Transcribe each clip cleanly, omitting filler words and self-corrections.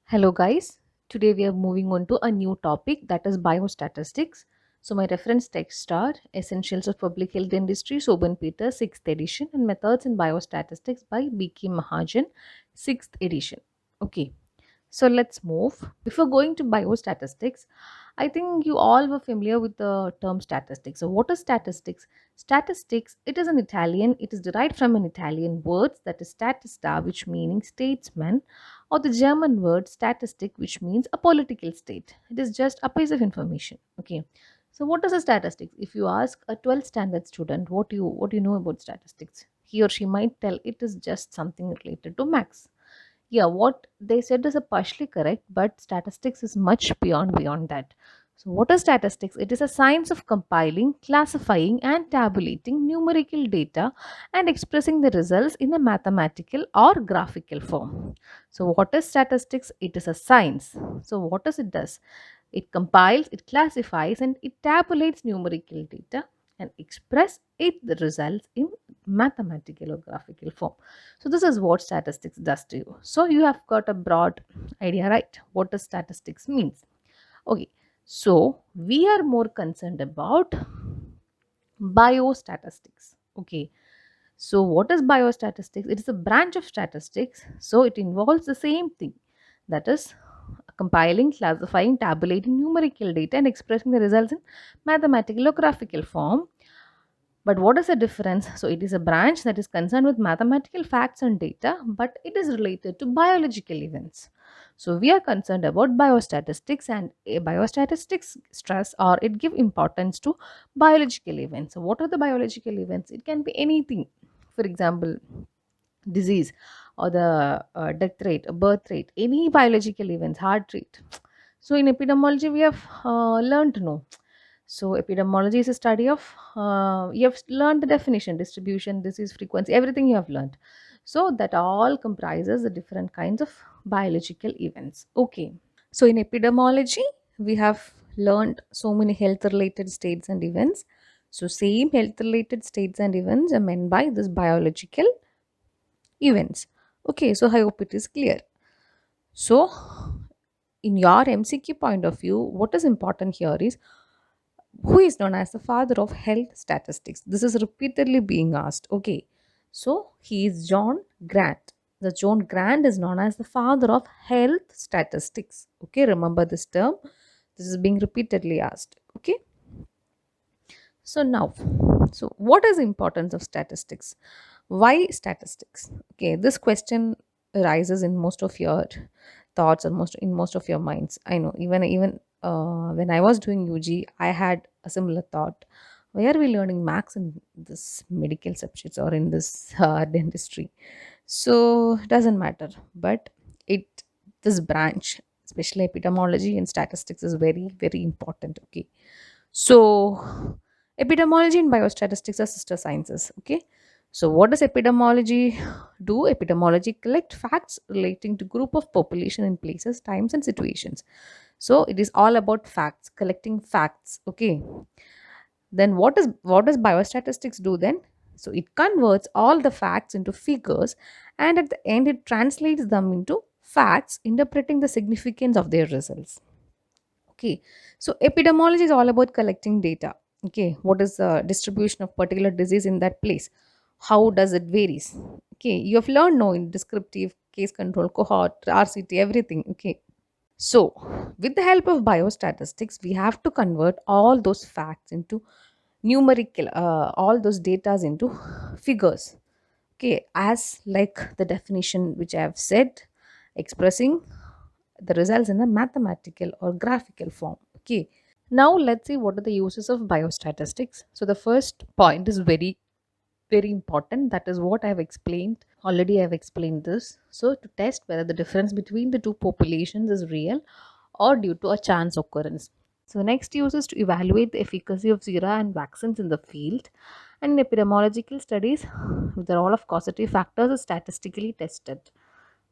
Hello, guys. Today we are moving on to a new topic that is biostatistics. So, my reference texts are Essentials of Public Health Industry, Soban Peter, 6th edition, and Methods in Biostatistics by B.K. Mahajan, 6th edition. Okay, so let's move. Before going to biostatistics, I think you all were familiar with the term statistics. So, what is statistics? Statistics, it is an Italian, it is derived from an Italian word that is statista, which meaning statesman, or the German word statistic, which means a political state. It is just a piece of information. Okay. So, what is a statistics? If you ask a 12th standard student, what do you know about statistics? He or she might tell it is just something related to max. Yeah, what they said is a partially correct, but statistics is much beyond that. So what is statistics? It is a science of compiling, classifying and tabulating numerical data and expressing the results in a mathematical or graphical form. So what is statistics? It is a science. So what does it does? It compiles, it classifies, and it tabulates numerical data and express it the results in mathematical or graphical form. So this is what statistics does to you. So you have got a broad idea, right? What does statistics means? Okay. So we are more concerned about biostatistics. Okay. So what is biostatistics? It is a branch of statistics. So it involves the same thing. That is compiling, classifying, tabulating numerical data and expressing the results in mathematical or graphical form. But what is the difference? So it is a branch that is concerned with mathematical facts and data, but it is related to biological events. So we are concerned about biostatistics, and biostatistics stress or it give importance to biological events. So what are the biological events? It can be anything. For example, disease or the death rate, birth rate, any biological events, heart rate. So in epidemiology, we have learned to know. So epidemiology is a study of you have learned the definition, distribution, disease frequency, everything you have learned. So that all comprises the different kinds of biological events. Okay. So in epidemiology, we have learned so many health related states and events. So same health related states and events are meant by this biological events. Okay, so I hope it is clear. So, in your MCQ point of view, what is important here is who is known as the father of health statistics. This is repeatedly being asked. Okay, so he is John Grant. The John Grant is known as the father of health statistics. Okay, remember this term. This is being repeatedly asked. Okay, so now, so what is the importance of statistics? Why statistics? Okay, this question arises in most of your thoughts and most of your minds. I know even when I was doing UG, I had a similar thought. Why are we learning max in this medical subjects or in this dentistry? So it doesn't matter, but it this branch, especially epidemiology and statistics, is very important. Okay, so epidemiology and biostatistics are sister sciences. Okay, so what does epidemiology do? Epidemiology collect facts relating to group of population in places, times, and situations. So it is all about facts, collecting facts. Okay, then what does biostatistics do then? So it converts all the facts into figures, and at the end it translates them into facts, interpreting the significance of their results. Okay, so epidemiology is all about collecting data. Okay, what is the distribution of particular disease in that place? How does it varies? Okay, you have learned no in descriptive, case control, cohort, RCT, everything. Okay, so with the help of biostatistics, we have to convert all those facts into numerical, all those datas into figures. Okay, as like the definition which I have said, expressing the results in a mathematical or graphical form. Okay, now let's see what are the uses of biostatistics. So the first point is very important. That is what I have explained already. I have explained this. So to test whether the difference between the two populations is real or due to a chance occurrence. So the next use is to evaluate the efficacy of Zira and vaccines in the field. And in epidemiological studies, the role of causative factors is statistically tested.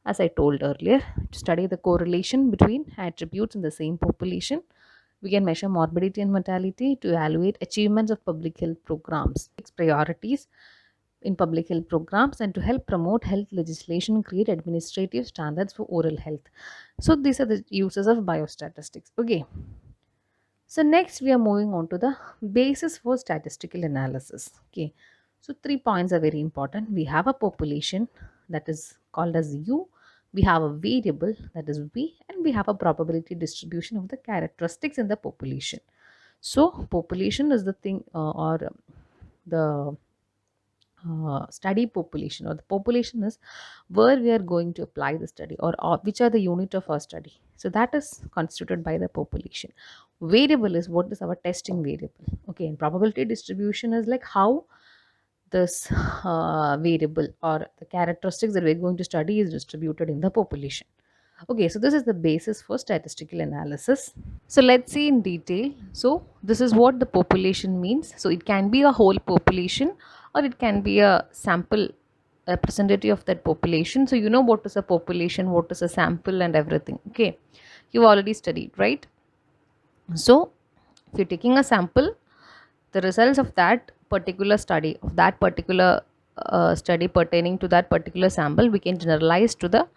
As I told earlier, to study the correlation between attributes in the same population, we can measure morbidity and mortality to evaluate achievements of public health programs. Its priorities. in public health programs and to help promote health legislation, create administrative standards for oral health. So these are the uses of biostatistics. Okay. So next we are moving on to the basis for statistical analysis. Okay. So 3 points are very important. We have a population that is called as U. We have a variable that is V, and we have a probability distribution of the characteristics in the population. So population is the thing, or the study population, or the population is where we are going to apply the study, or which are the unit of our study. So that is constituted by the population. Variable is what is our testing variable. Okay, and probability distribution is like how this variable or the characteristics that we're going to study is distributed in the population. Okay, so this is the basis for statistical analysis. So let's see in detail. So this is what the population means. So it can be a whole population, or it can be a sample representative of that population. So you know what is a population, what is a sample, and everything. Okay, you've already studied, right? So if you're taking a sample, the results of that particular study, of that particular study pertaining to that particular sample, we can generalize to the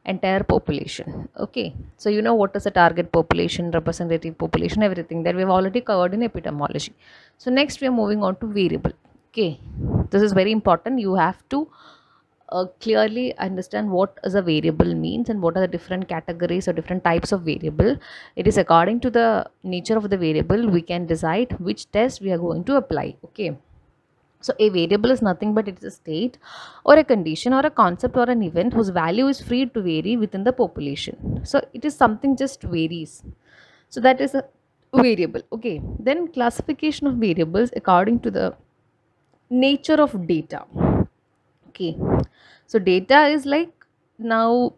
entire population. Okay, so you know what is the target population, representative population, everything that we've already covered in epidemiology. So next we are moving on to variable. Okay, this is very important. You have to clearly understand what is a variable means and what are the different categories or different types of variable. It is according to the nature of the variable we can decide which test we are going to apply. Okay, so a variable is nothing but it is a state or a condition or a concept or an event whose value is free to vary within the population. So it is something just varies. So that is a variable. Okay, then classification of variables according to the nature of data. Okay, so data is like, now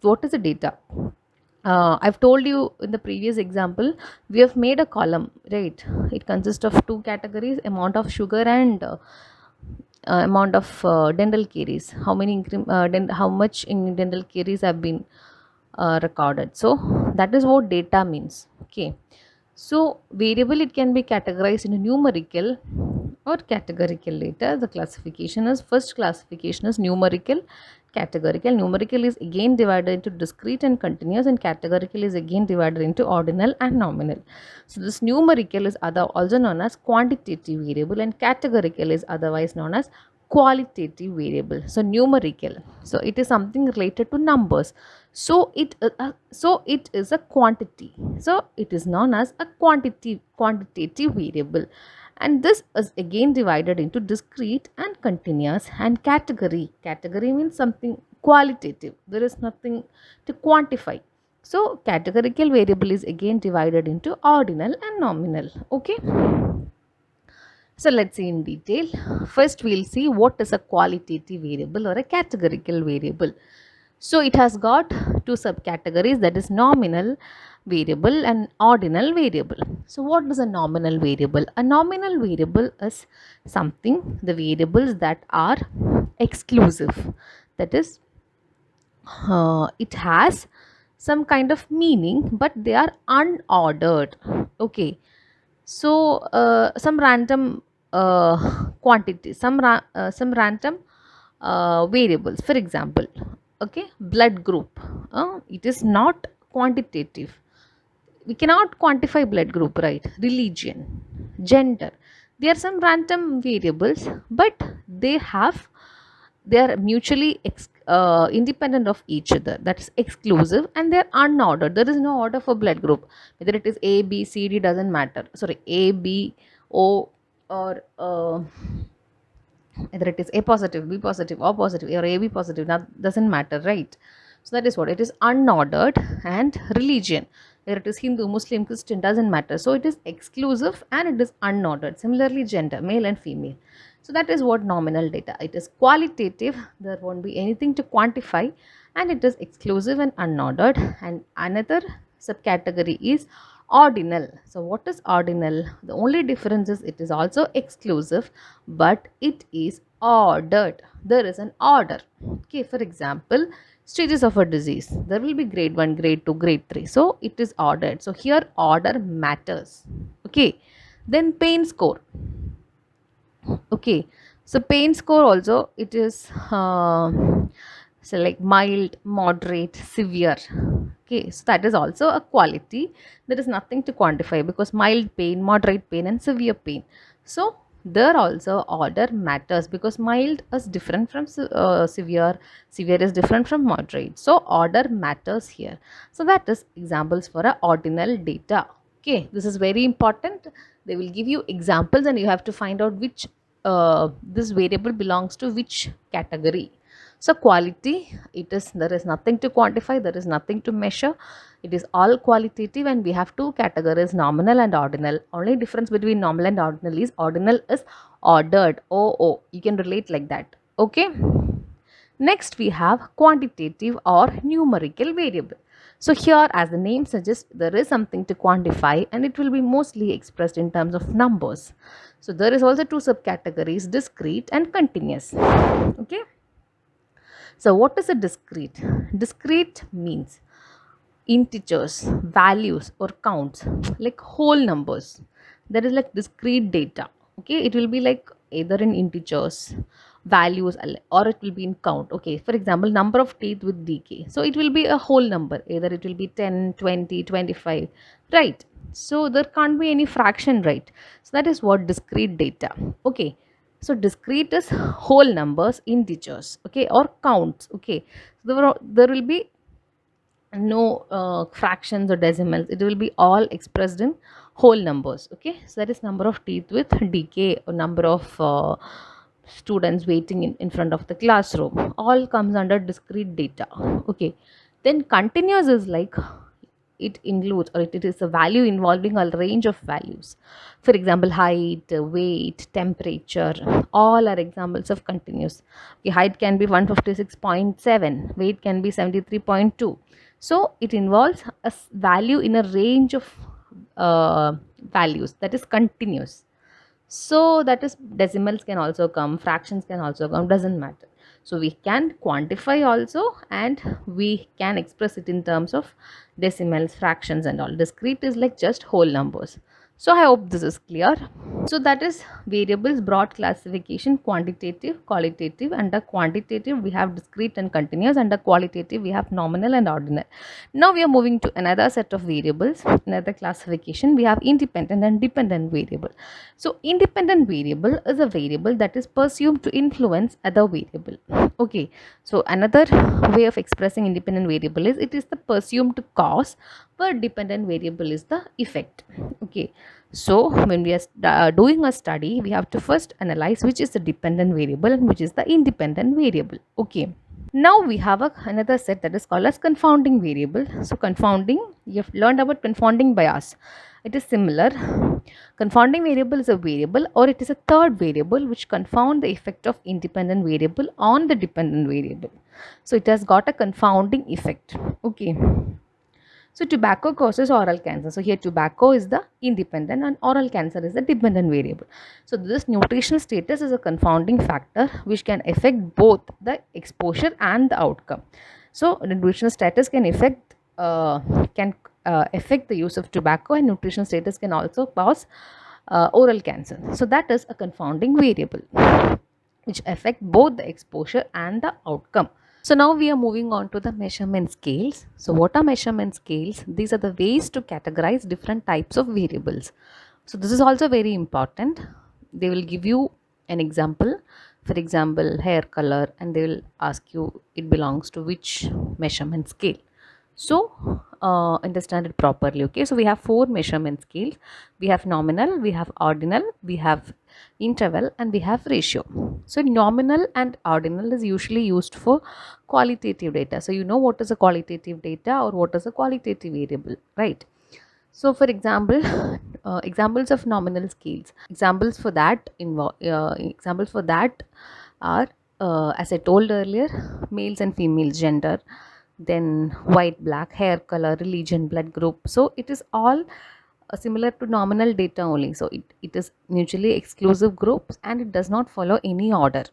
what is the data? I've told you in the previous example, we have made a column, right? It consists of two categories: amount of sugar and amount of dental caries. How many how much in dental caries have been recorded. So that is what data means. Okay, so variable, it can be categorized into numerical or categorical. Later the classification is, first classification is numerical, categorical. Numerical is again divided into discrete and continuous, and categorical is again divided into ordinal and nominal. So this numerical is also known as quantitative variable, and categorical is otherwise known as qualitative variable. So numerical, so it is something related to numbers. So it is a quantity, so it is known as a quantitative variable. And this is again divided into discrete and continuous. And category means something qualitative, there is nothing to quantify. So categorical variable is again divided into ordinal and nominal. Okay, so let's see in detail. First we'll see what is a qualitative variable or a categorical variable. So it has got two subcategories, that is nominal variable and ordinal variable. So what is a nominal variable? A nominal variable is something, the variables that are exclusive, that is it has some kind of meaning but they are unordered. Okay, so some random quantity, some random variables. For example, okay, blood group, it is not quantitative, we cannot quantify blood group, right? Religion, gender, they are some random variables, but they are mutually independent of each other, that is exclusive, and they are unordered. There is no order for blood group, whether it is A, B, C, D, doesn't matter. Sorry, A, B, O, or whether it is A positive, B positive, O positive, or AB positive, that doesn't matter, right? So that is what it is, unordered. And religion, whether it is Hindu, Muslim, Christian, doesn't matter. So it is exclusive and it is unordered. Similarly, gender, male and female. So that is what nominal data. It is qualitative, there won't be anything to quantify, and it is exclusive and unordered. And another subcategory is ordinal. So what is ordinal? The only difference is it is also exclusive, but it is ordered. There is an order. Okay, for example, stages of a disease, there will be grade 1, grade 2, grade 3. So it is ordered. So here order matters. Okay, then pain score. Okay, So pain score also, it is so like mild, moderate, severe. Okay, so that is also a quality. There is nothing to quantify because mild pain, moderate pain, and severe pain. So there also order matters because mild is different from severe, severe is different from moderate. So order matters here. So that is examples for a ordinal data. Okay, this is very important. They will give you examples and you have to find out which this variable belongs to which category. So quality, it is, there is nothing to quantify, there is nothing to measure. It is all qualitative and we have two categories, nominal and ordinal. Only difference between nominal and ordinal is ordered. Oh, you can relate like that. Okay. Next we have quantitative or numerical variable. So here, as the name suggests, there is something to quantify and it will be mostly expressed in terms of numbers. So there is also two subcategories, discrete and continuous. Okay. So what is a discrete? Discrete means integers, values or counts, like whole numbers. That is like discrete data. Okay, it will be like either in integers, values, or it will be in count. Okay, for example, number of teeth with decay. So it will be a whole number. Either it will be 10, 20, 25, right? So there can't be any fraction, right? So that is what discrete data. Okay. So discrete is whole numbers, integers, okay, or counts. Okay. So there will be no fractions or decimals. It will be all expressed in whole numbers. Okay, so that is number of teeth with decay or number of students waiting in front of the classroom, all comes under discrete data. Okay, then continuous is like it includes, or it is a value involving a range of values. For example, height, weight, temperature, all are examples of continuous. Okay, height can be 156.7, weight can be 73.2. So it involves a value in a range of values, that is continuous. So that is, decimals can also come, fractions can also come, doesn't matter. So we can quantify also and we can express it in terms of decimals, fractions and all. Discrete is like just whole numbers. So I hope this is clear. So that is variables broad classification, quantitative, qualitative. Under quantitative we have discrete and continuous. Under qualitative we have nominal and ordinal. Now we are moving to another set of variables, another classification. We have independent and dependent variable. So independent variable is a variable that is presumed to influence other variable. Okay, so another way of expressing independent variable is it is the presumed cause, but dependent variable is the effect. Okay, so when we are doing a study, we have to first analyze which is the dependent variable and which is the independent variable. Okay, now we have another set that is called as confounding variable. So confounding, you have learned about confounding bias. It is similar. Confounding variable is a variable or it is a third variable which confound the effect of independent variable on the dependent variable. So it has got a confounding effect. Okay. So tobacco causes oral cancer. So here tobacco is the independent and oral cancer is the dependent variable. So this nutritional status is a confounding factor which can affect both the exposure and the outcome. So nutritional status can affect affect the use of tobacco, and nutritional status can also cause oral cancer. So that is a confounding variable which affect both the exposure and the outcome. So now we are moving on to the measurement scales. So what are measurement scales? These are the ways to categorize different types of variables. So this is also very important. They will give you an example. For example, hair color, and they will ask you it belongs to which measurement scale. So understand it properly. Okay, so we have four measurement scales. We have nominal, we have ordinal, we have interval, and we have ratio. So nominal and ordinal is usually used for qualitative data. So you know what is a qualitative data or what is a qualitative variable, right? So for example, examples of nominal scales. Examples for that are, as I told earlier, males and females gender, then white, black, hair color, religion, blood group. So it is all similar to nominal data only. So it is mutually exclusive groups and it does not follow any order.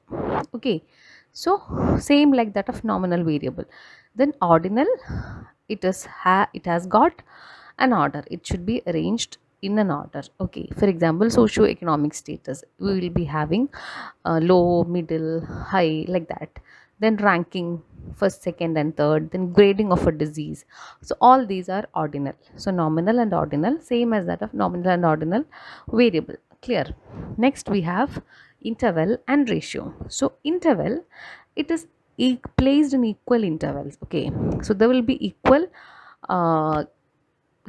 Okay, so same like that of nominal variable. Then ordinal, it has got an order. It should be arranged in an order. Okay, for example, socio-economic status, we will be having low, middle, high, like that. Then ranking, first, second, and third. Then grading of a disease. So all these are ordinal. So nominal and ordinal, same as that of nominal and ordinal variable. Clear? Next we have interval and ratio. So interval, it is placed in equal intervals. Okay, so there will be equal uh,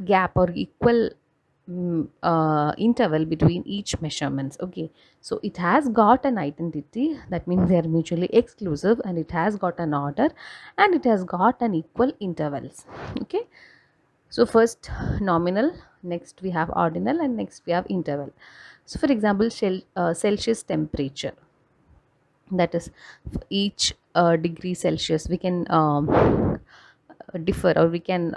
gap or equal interval between each measurements. Okay, so it has got an identity, that means they are mutually exclusive, and it has got an order, and it has got an equal intervals. Okay, so first nominal, next we have ordinal, and next we have interval. So for example, Celsius temperature, that is each degree Celsius, we can differ, or we can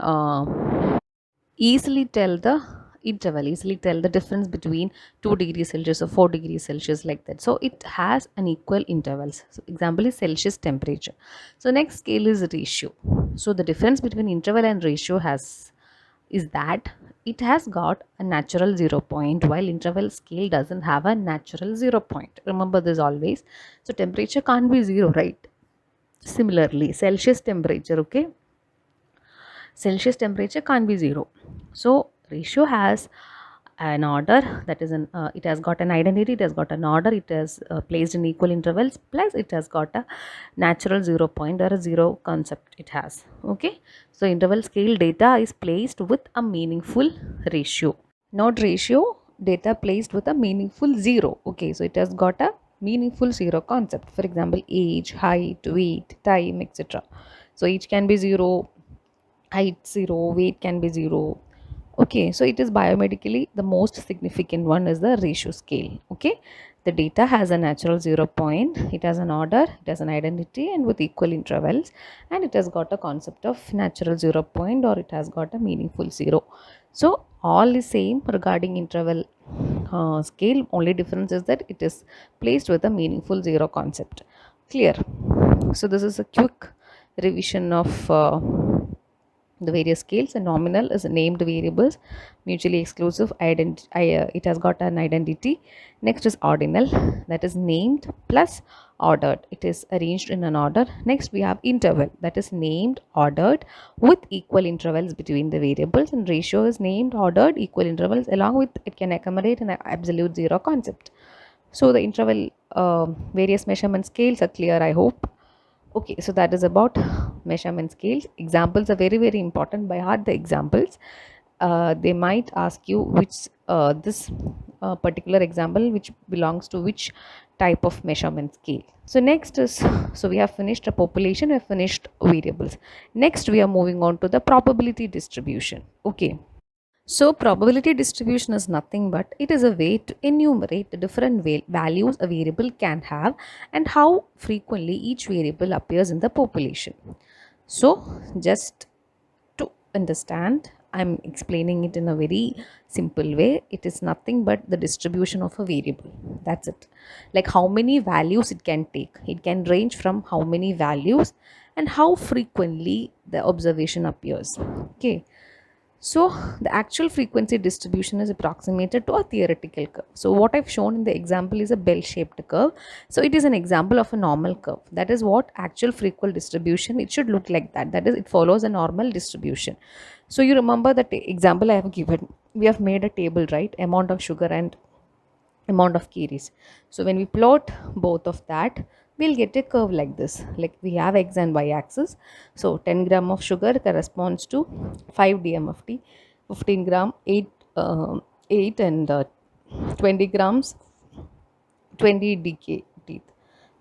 easily tell the interval, easily tell the difference between 2 degrees Celsius or 4 degrees Celsius, like that. So it has an equal intervals. So example is Celsius temperature. So next scale is ratio. So the difference between interval and ratio is that it has got a natural 0 point, while interval scale doesn't have a natural 0 point. Remember this always. So temperature can't be 0, right? Similarly, Celsius temperature, okay, Celsius temperature can't be 0. So ratio has an order, that is it has got an identity, it has got an order, it has placed in equal intervals, plus it has got a natural 0 point or a 0 concept it has. Okay, so interval scale data is placed with a meaningful ratio, not ratio, data placed with a meaningful 0. Okay, so it has got a meaningful 0 concept. For example, age, height, weight, time, etc. So each can be 0, height 0, weight can be 0. Okay, so it is biomedically the most significant one is the ratio scale. Okay, the data has a natural 0 point, it has an order, it has an identity, and with equal intervals, and it has got a concept of natural 0 point, or it has got a meaningful 0. So all is same regarding interval scale, only difference is that it is placed with a meaningful 0 concept. Clear? So this is a quick revision of the various scales. And nominal is named variables, mutually exclusive, it has got an identity. Next is ordinal, that is named plus ordered, it is arranged in an order. Next we have interval, that is named, ordered, with equal intervals between the variables. And ratio is named, ordered, equal intervals, along with it can accommodate an absolute 0 concept. So the interval various measurement scales are clear, I hope. Okay, so that is about measurement scales. Examples are very, very important. By heart the examples. They might ask you which this particular example which belongs to which type of measurement scale. So next is, so we have finished a population, we have finished variables. Next we are moving on to the probability distribution. Okay. So probability distribution is nothing but it is a way to enumerate the different values a variable can have and how frequently each variable appears in the population. So just to understand, I'm explaining it in a very simple way. It is nothing but the distribution of a variable. That's it. Like how many values it can take. It can range from how many values and how frequently the observation appears. Okay. So the actual frequency distribution is approximated to a theoretical curve. So what I've shown in the example is a bell-shaped curve. So it is an example of a normal curve. That is what actual frequency distribution, it should look like that. That is, it follows a normal distribution. So you remember that example I have given. We have made a table, right? Amount of sugar and amount of caries. So when we plot both of that, we'll get a curve like this. Like we have x and y axis. So 10 gram of sugar corresponds to 5 dm of tea, 15 gram 8 and 20 grams 20 decay teeth.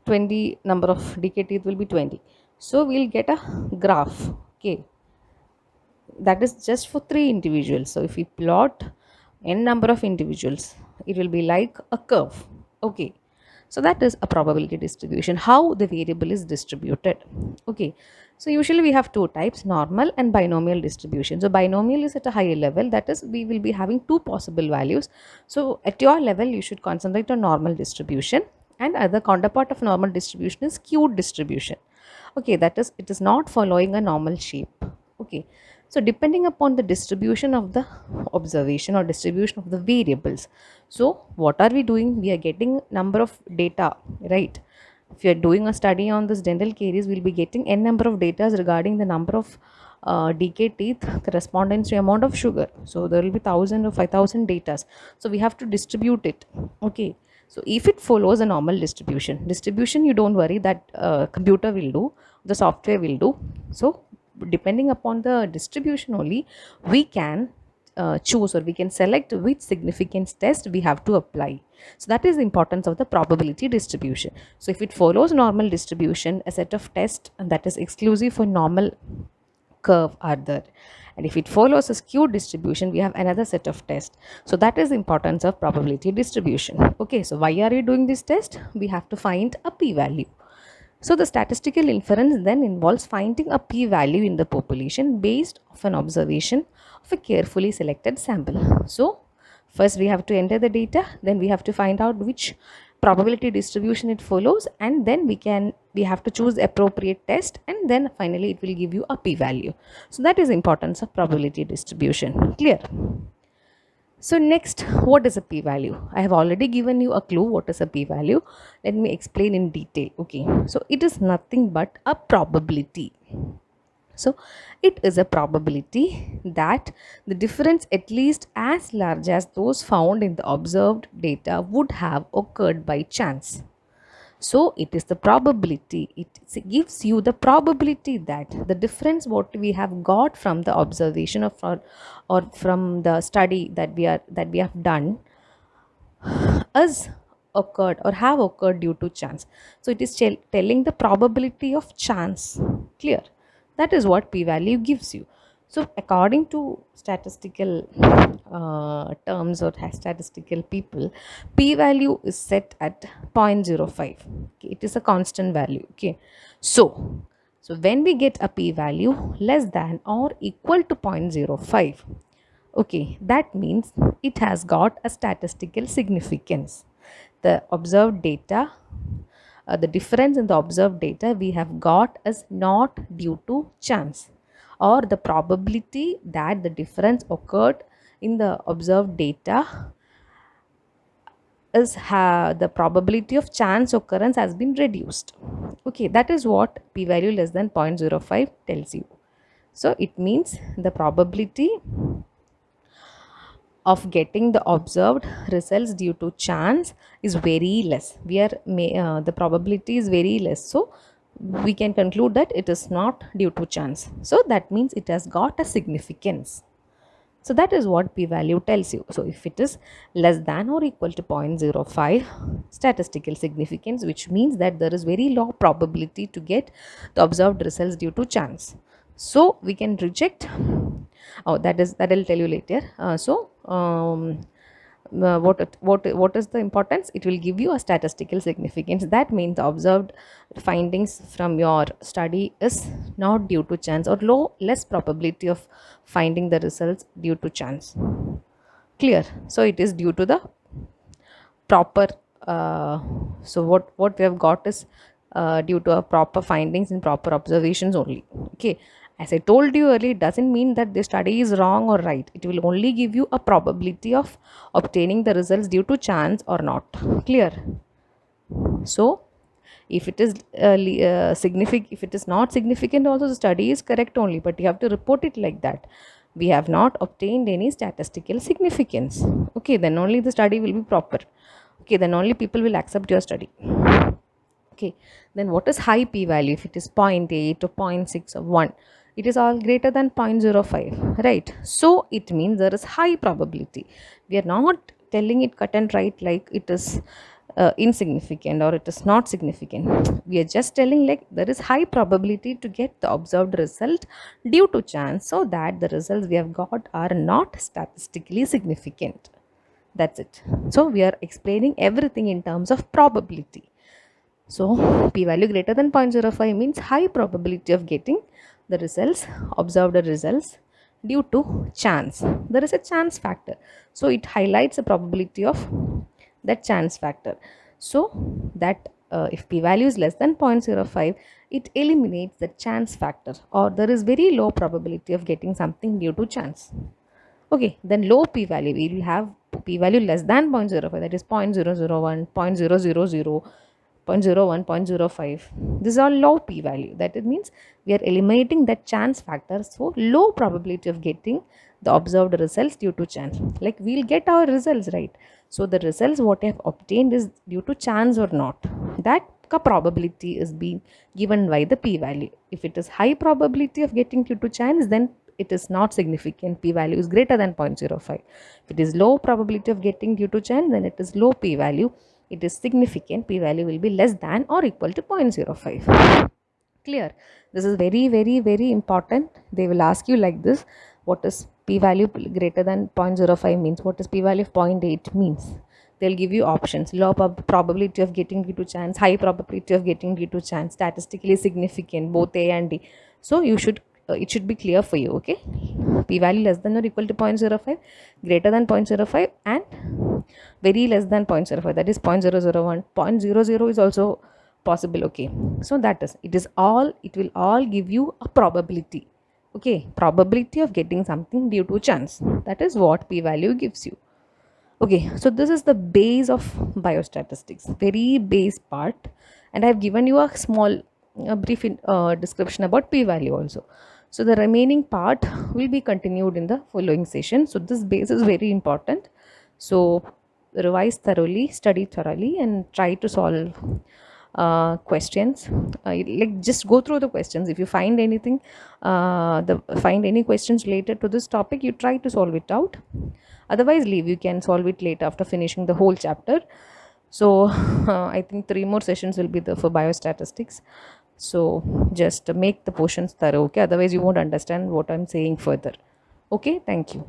20 number of decay teeth will be 20. So we'll get a graph. Okay, that is just for 3 individuals. So if we plot n number of individuals, it will be like a curve. Okay, so that is a probability distribution, how the variable is distributed. Okay, so usually we have two types, normal and binomial distribution. So binomial is at a higher level, that is we will be having two possible values. So at your level you should concentrate on normal distribution, and other counterpart of normal distribution is skewed distribution. Okay, that is, it is not following a normal shape. Okay, So depending upon the distribution of the observation or distribution of the variables, so what are we doing? We are getting number of data, right? If you are doing a study on this dental caries, we'll be getting n number of data regarding the number of decayed teeth corresponding to amount of sugar. So there will be 1000 or 5000 data. So we have to distribute it. Okay. So if it follows a normal distribution, you don't worry, that computer will do, the software will do. So depending upon the distribution only, we can choose, or we can select which significance test we have to apply. So that is the importance of the probability distribution. So if it follows normal distribution, a set of tests that is exclusive for normal curve are there, and if it follows a skewed distribution, we have another set of tests. So that is the importance of probability distribution. Okay, so why are you doing this test? We have to find a p-value. So the statistical inference then involves finding a p-value in the population based on an observation of a carefully selected sample. So first we have to enter the data, then we have to find out which probability distribution it follows, and then we have to choose appropriate test, and then finally it will give you a p-value. So that is importance of probability distribution. Clear? So next, what is a p-value? I have already given you a clue what is a p-value. Let me explain in detail. Okay, so it is nothing but a probability. So it is a probability that the difference at least as large as those found in the observed data would have occurred by chance. So it is the probability, it gives you the probability that the difference what we have got from the observation of, or from the study that we have done has occurred or have occurred due to chance. So it is telling the probability of chance. Clear? That is what p-value gives you. So according to statistical terms or statistical people, p-value is set at 0.05. Okay, it is a constant value. Okay, so when we get a p-value less than or equal to 0.05, okay, that means it has got a statistical significance. The observed data, the difference in the observed data we have got is not due to chance, or the probability that the difference occurred in the observed data is the probability of chance occurrence has been reduced. Okay, that is what p-value less than 0.05 tells you. So it means the probability of getting the observed results due to chance is very less. The probability is very less, so we can conclude that it is not due to chance. So that means it has got a significance. So that is what p-value tells you. So if it is less than or equal to 0.05 statistical significance, which means that there is very low probability to get the observed results due to chance. So we can reject. Oh, that will tell you later. What is the importance? It will give you a statistical significance. That means the observed findings from your study is not due to chance, or less probability of finding the results due to chance. Clear? So it is due to the proper so what we have got is due to a proper findings and proper observations only. Okay, as I told you earlier, it doesn't mean that the study is wrong or right. It will only give you a probability of obtaining the results due to chance or not. Clear? So if it is significant, if it is not significant also, the study is correct only, but you have to report it like that. We have not obtained any statistical significance. Okay, then only the study will be proper. Okay, then only people will accept your study. Okay, then what is high p-value? If it is 0.8 or 0.6 or 1, it is all greater than 0.05, right? So it means there is high probability. We are not telling it cut and right like it is insignificant or it is not significant. We are just telling like there is high probability to get the observed result due to chance, so that the results we have got are not statistically significant. That's it. So we are explaining everything in terms of probability. So p-value greater than 0.05 means high probability of getting the results, observed results due to chance. There is a chance factor. So it highlights the probability of that chance factor. So that if p-value is less than 0.05, it eliminates the chance factor, or there is very low probability of getting something due to chance. Okay, then low p-value, we will have p-value less than 0.05, that is 0.001, 0.000, 0.01, 0.05. This is all low p-value. That it means we are eliminating that chance factor, so low probability of getting the observed results due to chance. Like we'll get our results, right? So the results what I have obtained is due to chance or not. That probability is being given by the p-value. If it is high probability of getting due to chance, then it is not significant, p-value is greater than 0.05. If it is low probability of getting due to chance, then it is low p-value. It is significant, p-value will be less than or equal to 0.05. Clear? This is very, very, very important. They will ask you like this: what is p-value greater than 0.05 means? What is p-value of 0.8 means? They'll give you options: low probability of getting due to chance, high probability of getting due to chance, statistically significant, both A and D. So you should it should be clear for you. Okay, p-value less than or equal to 0.05, greater than 0.05, and very less than 0.05, that is 0.001. 0.00 is also possible. Okay, so that is, it will all give you a probability. Okay, probability of getting something due to chance. That is what p-value gives you. Okay, so this is the base of biostatistics, very base part, and I have given you a small brief description about p-value also. So the remaining part will be continued in the following session. So this base is very important. So revise thoroughly, study thoroughly, and try to solve questions. Like just go through the questions. If you find anything, find any questions related to this topic, you try to solve it out. Otherwise leave, you can solve it later after finishing the whole chapter. So I think 3 more sessions will be there for biostatistics. So just make the portions thorough. Okay, otherwise you won't understand what I'm saying further. Okay, thank you.